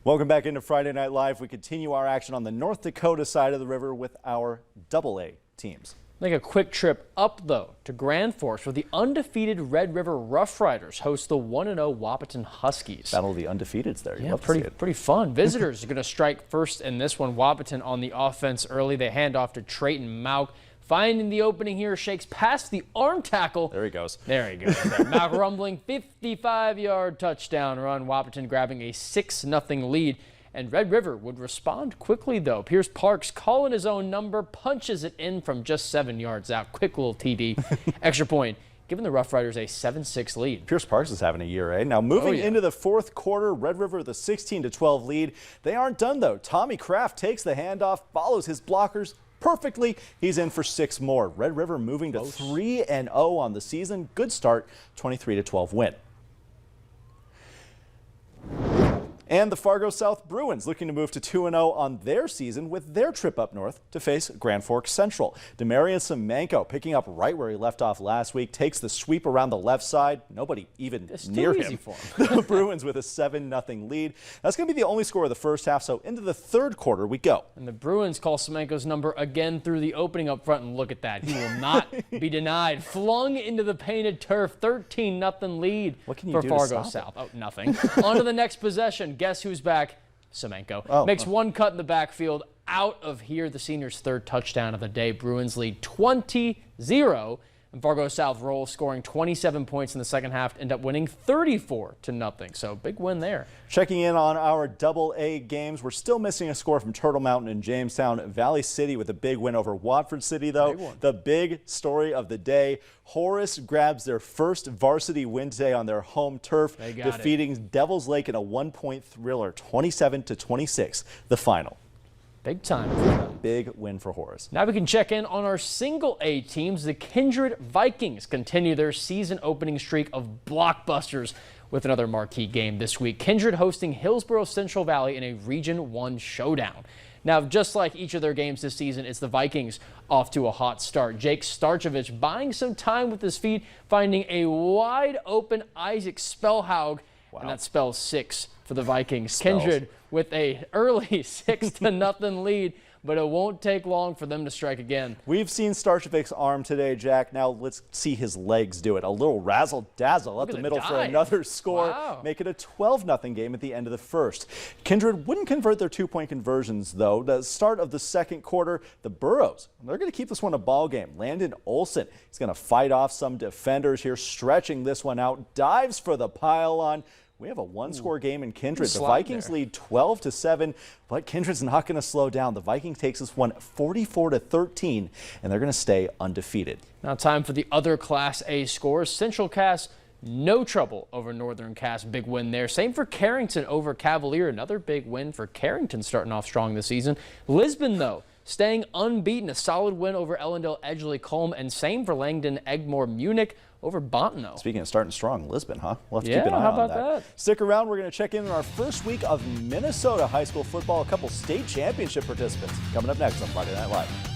Welcome back into Friday Night Live. We continue our action on the North Dakota side of the river with our AA teams. Make a quick trip up, though, to Grand Forks, where the undefeated Red River Rough Riders host the 1-0 Wahpeton Huskies. Battle of the undefeateds there. Yeah, pretty fun. Visitors are going to strike first in this one. Wahpeton on the offense early. They hand off to Trayton Mauk. Finding the opening here, shakes past the arm tackle. There he goes. There he goes. Mauk rumbling 55-yard touchdown run. Wahpeton grabbing a 6-0 lead. And Red River would respond quickly, though. Pierce Parks calling his own number, punches it in from just 7 yards out. Quick little TD. Extra point, giving the Rough Riders a 7-6 lead. Pierce Parks is having a year, eh? Now moving into the fourth quarter, Red River with a 16-12 lead. They aren't done, though. Tommy Kraft takes the handoff, follows his blockers perfectly. He's in for 6 more. Red River moving to 3-0 on the season. Good start, 23-12 win. And the Fargo South Bruins looking to move to 2-0 on their season with their trip up north to face Grand Forks Central. Demarion Semenko picking up right where he left off last week, takes the sweep around the left side. Nobody even near him. The Bruins with a 7-0 lead. That's going to be the only score of the first half, so into the third quarter we go. And the Bruins call Semenko's number again through the opening up front, and look at that. He will not be denied. Flung into the painted turf, 13-0 lead for Fargo South. Oh, nothing. On to the next possession. Guess who's back? Semenko. Makes one cut in the backfield. Out of here, the senior's third touchdown of the day. Bruins lead 20-0. And Fargo South rolls, scoring 27 points in the second half, end up winning 34-0. So big win there. Checking in on our AA games, we're still missing a score from Turtle Mountain and Jamestown. Valley City with a big win over Watford City, though. The big story of the day, Horace grabs their first varsity win today on their home turf, defeating Devils Lake in a one-point thriller, 27-26, the final. Big time. Big win for Horace. Now we can check in on our single A teams. The Kindred Vikings continue their season opening streak of blockbusters with another marquee game this week. Kindred hosting Hillsborough Central Valley in a Region 1 showdown. Now, just like each of their games this season, it's the Vikings off to a hot start. Jake Starcevich buying some time with his feet, finding a wide open Isaac Spellhaug, and that spells 6 for the Vikings. Kindred with a early 6-0 lead, but it won't take long for them to strike again. We've seen Starcevich's arm today, Jack. Now let's see his legs do it. A little razzle-dazzle up the middle for another score. Make it a 12-0 game at the end of the first. Kindred wouldn't convert their 2-point conversions, though. The start of the second quarter, the Burros, they're going to keep this one a ball game. Landon Olson, he's going to fight off some defenders here, stretching this one out, dives for the pylon. We have a one-score game in Kindred. The Vikings lead 12-7, but Kindred's not going to slow down. The Vikings takes this one 44-13, and they're going to stay undefeated. Now time for the other Class A scores. Central Cass, no trouble over Northern Cass. Big win there. Same for Carrington over Cavalier. Another big win for Carrington, starting off strong this season. Lisbon, though, staying unbeaten. A solid win over Ellendale Edgeley Colm, and same for Langdon Egmore Munich over Bottineau. Speaking of starting strong, Lisbon, huh? We'll have to keep an eye on that. Stick around. We're going to check in on our first week of Minnesota high school football. A couple state championship participants coming up next on Friday Night Live.